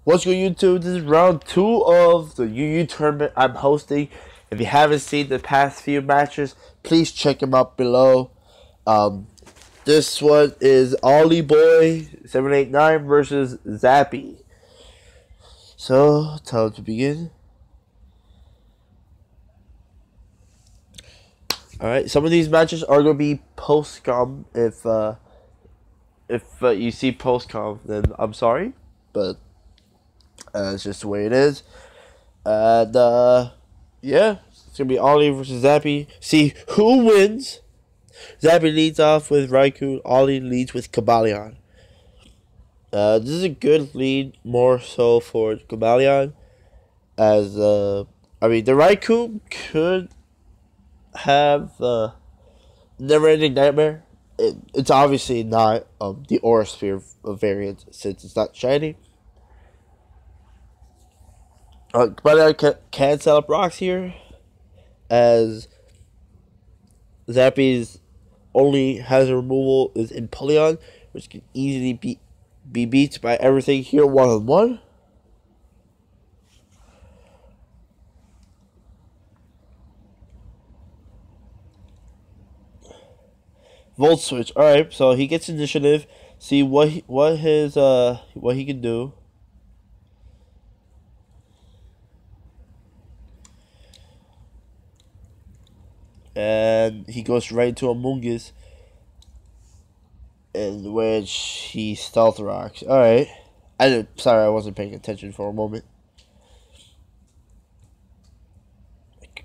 What's good, YouTube? This is round 2 of the UU tournament I'm hosting. If you haven't seen the past few matches, please check them out below. This one is Ollie Boy 789 versus Zappy. So, time to begin. Alright, some of these matches are going to be post-com. If you see post-com, then I'm sorry. But it's just the way it is. And, yeah, it's going to be Ollie versus Zappy. See who wins. Zappy leads off with Raikou. Ollie leads with Cobalion. This is a good lead, more so for Cobalion. As, the Raikou could have Never-Ending Nightmare. It's obviously not the Aura Sphere variant, since it's not shiny. Cobalion can set up rocks here, as Zappy's only hazard removal is Empoleon, which can easily be beat by everything here one-on-one. Volt Switch. Alright, so he gets initiative. See what he can do. And he goes right into Amoonguss, in which he stealth rocks. Alright. Sorry, I wasn't paying attention for a moment.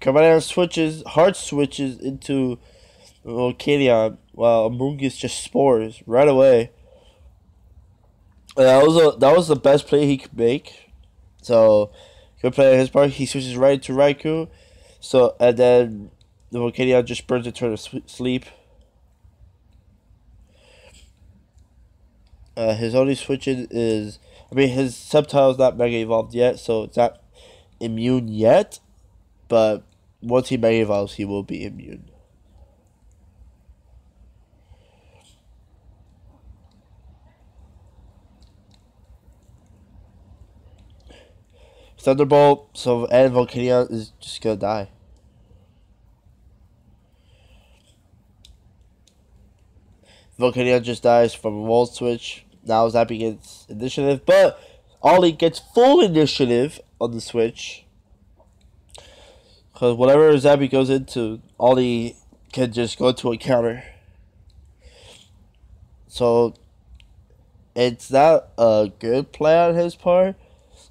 Cobalion switches, hard switches into Volcanion, while Amoonguss just spores right away. That was the best play he could make. So, good play on his part. He switches right to Raikou. So, and then the Volcanion just burns it to sleep. His only switching is, his Sceptile is not Mega Evolved yet, so it's not immune yet. But once he Mega Evolves, he will be immune. Thunderbolt, and Volcanion is just gonna die. Volcanion just dies from a Volt Switch. Now Zappy gets initiative, but Ollie gets full initiative on the Switch. Because whatever Zappy goes into, Ollie can just go to a counter. So, it's not a good play on his part,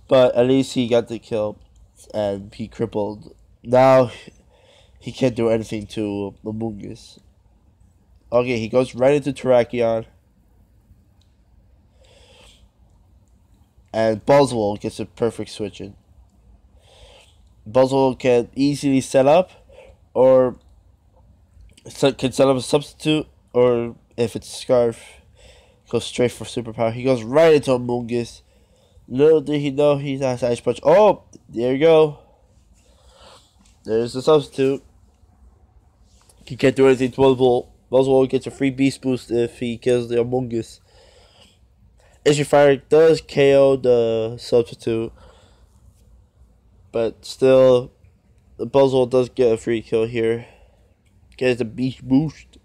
but at least he got the kill, and he crippled. Now, he can't do anything to Amoonguss. Okay, he goes right into Terrakion. And Buzzwole gets a perfect switch in. Buzzwole can easily set up, or can set up a substitute, or if it's Scarf, goes straight for superpower. He goes right into Amoonguss. Little did he know he has Ice Punch. Oh, there you go. There's the substitute. He can't do anything to Buzzwole. Buzzwole gets a free Beast Boost if he kills the Amoonguss. Issue Fire does KO the substitute, but still, the Buzzwole does get a free kill here. Gets a Beast Boost.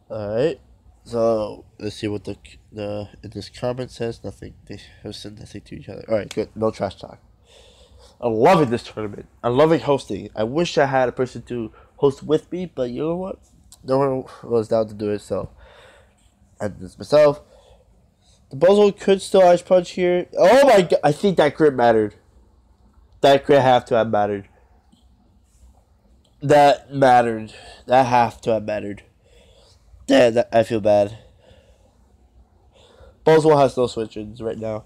Alright, so let's see what the in this comment says. Nothing. They have said nothing to each other. Alright, good. No trash talk. I'm loving this tournament. I'm loving hosting. I wish I had a person to host with me, but you know what? No one was down to do it, so I did this myself. The Buzzwole could still Ice Punch here. Oh my god! I think that crit mattered. That crit have to have mattered. That mattered. That have to have mattered. Damn, I feel bad. Buzzwole has no switch-ins right now.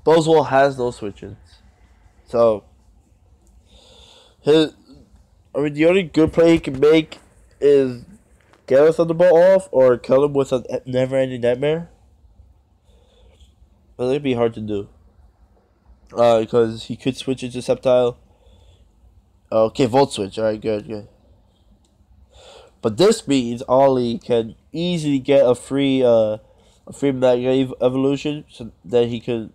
Buzzwole has no switch-ins. So, I mean, the only good play he can make is get a Thunderbolt off or kill him with a never-ending nightmare. But it'd be hard to do. Because he could switch into Sceptile. Okay, Volt Switch. Alright, good. But this means Ollie can easily get a free Mega evolution, so that he could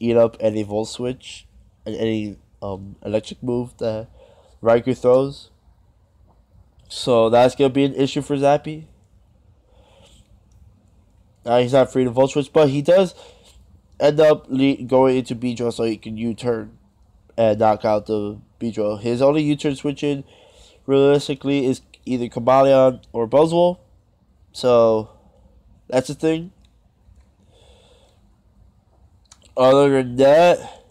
eat up any Volt Switch and any electric move that Raikou throws. So that's gonna be an issue for Zappy. He's not free to Volt Switch, but he does end up going into Beedrill so he can U-turn and knock out the Beedrill. His only U-turn switching realistically is either Cobalion or Buzzwole. So that's the thing. Other than that,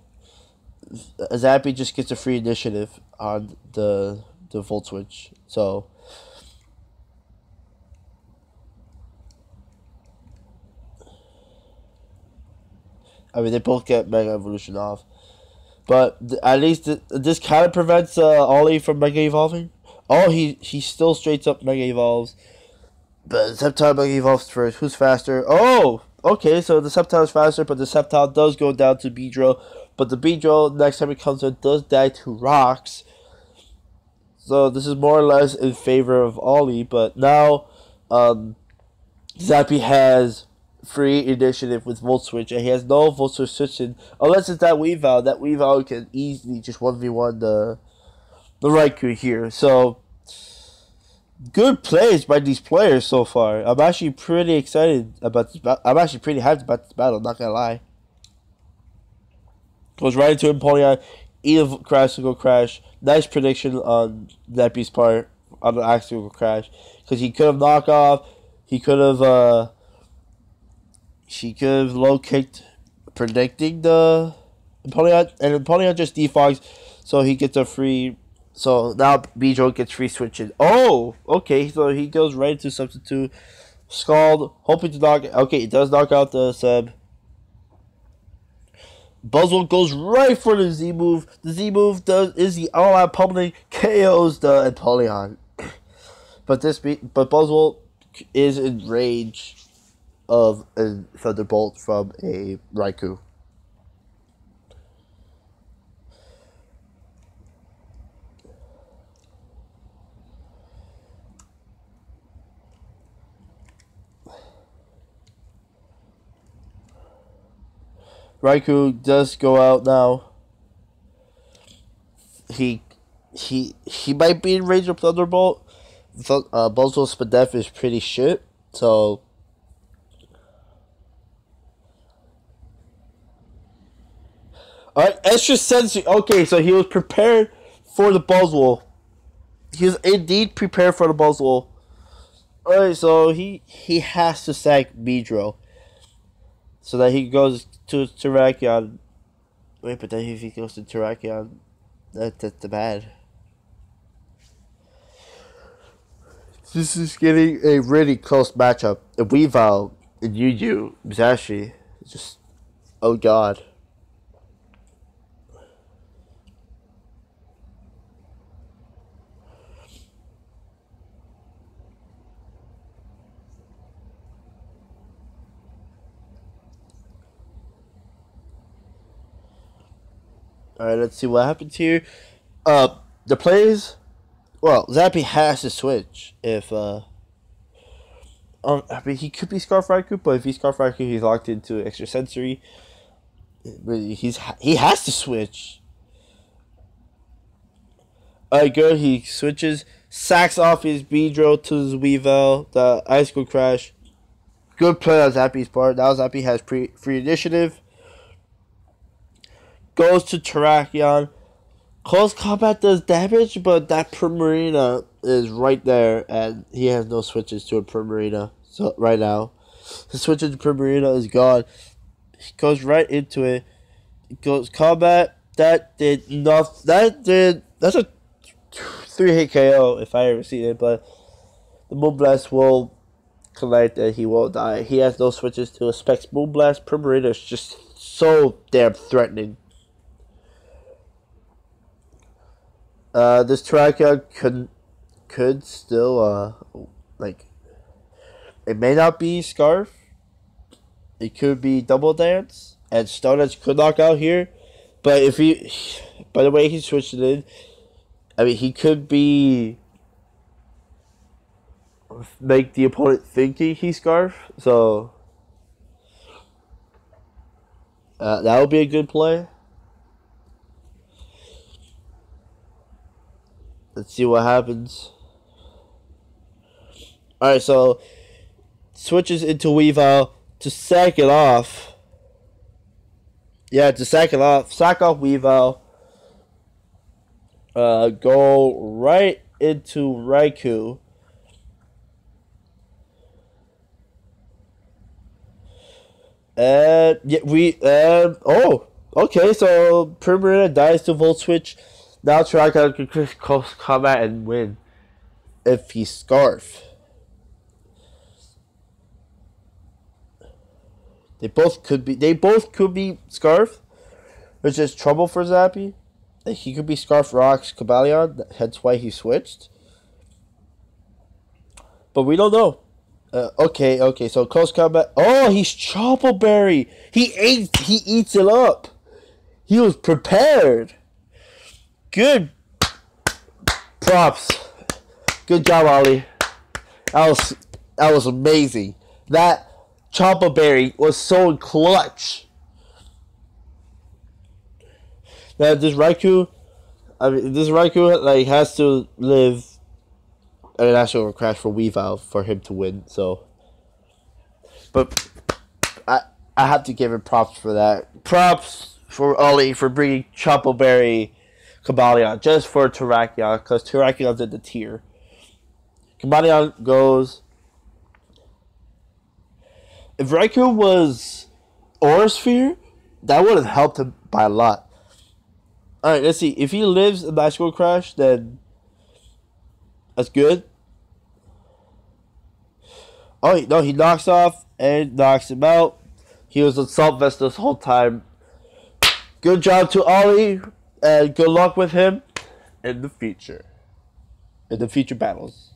Zappy just gets a free initiative on the Volt Switch. So I mean, they both get Mega Evolution off. But at least this kind of prevents Ollie from Mega Evolving. Oh, he still straight up Mega Evolves. But Sceptile Mega Evolves first. Who's faster? Oh, okay, so the Sceptile is faster, but the Sceptile does go down to Beedrill. But the Beedrill, next time it comes in, does die to Rocks. So this is more or less in favor of Ollie. But now Zappy has free initiative with Volt Switch, and he has no Volt Switch switching unless it's that Weavile. That Weavile can easily just 1v1 the Raikou here. So good plays by these players so far. I'm actually pretty excited about this. I'm actually pretty hyped about this battle. Not gonna lie. Goes right into Empoleon. Either Crash will go Crash. Nice prediction on Zappy's part on the actual Crash, because he could have knocked off. He could have she could have low kicked predicting the Empoleon, and Empoleon just defogs, so he gets a free. So now Beedrill gets free switching. Oh, okay, so he goes right into Substitute. Scald, hoping to knock. Okay, it does knock out the sub. Buzzwole goes right for the Z move. The Z move is the all-out pummeling, KOs the Empoleon. But Buzzwole is in range of a Thunderbolt from a Raikou. Raikou does go out now. He might be in range of Thunderbolt. Buzzwole's Spadef is pretty shit, so alright, extra sensory. Okay, so he was prepared for the Buzzwole. He was indeed prepared for the Buzzwole. Alright, so he has to sack Beedrill so that he goes to Terrakion. Wait, but then if he goes to Terrakion, that's bad. This is getting a really close matchup. The Weavile and Yu Musashi. Just, oh god. Alright, let's see what happens here. The plays. Well, Zappy has to switch if I mean, he could be Scarf Raikou, but if he's Scarf Raikou, he's locked into extra sensory. He has to switch. Alright, good. He switches, sacks off his Beedrill to his Weavile, the Icicle Crash. Good play on Zappy's part. Now Zappy has free initiative. Goes to Terrakion. Close combat does damage, but that Primarina is right there, and he has no switches to a Primarina. So right now, the switch to Primarina is gone. He goes right into it. He goes combat. That did nothing. That's a 3-hit KO if I ever seen it. But the Moonblast will connect, and he won't die. He has no switches to a Specs Moonblast. Primarina is just so damn threatening. This Terrakion could still like, it may not be Scarf. It could be Double Dance, and Stone Edge could knock out here. But if he, by the way he switched it in, I mean, he could be make the opponent think he's Scarf. So that would be a good play. Let's see what happens. Alright, so switches into Weavile to sack it off. Yeah, to sack it off. Sack off Weavile. Go right into Raikou. And yeah, oh, okay, so Primarina dies to Volt Switch. Now Terrakion can close combat and win if he's Scarf. They both could be Scarf, which is trouble for Zappy. He could be Scarf Rocks Cobalion, hence why he switched. But we don't know. Okay, so close combat. Oh, he's Chople Berry. He eats it up. He was prepared. Good. Props. Good job, Ollie. That was amazing. That Chople Berry was so clutch. Now this Raikou like has to live an actual crash for Weavile for him to win. So, but I have to give him props for that. Props for Ollie for bringing Chople Berry Cobalion just for Terrakion, because Terrakion's in the tier. Cobalion goes. If Raikou was Aura Sphere, that would have helped him by a lot. Alright, let's see. If he lives a Magical Crash, then that's good. Oh, no, he knocks off and knocks him out. He was Assault Vest this whole time. Good job to Ollie, and good luck with him in the future. In the future battles.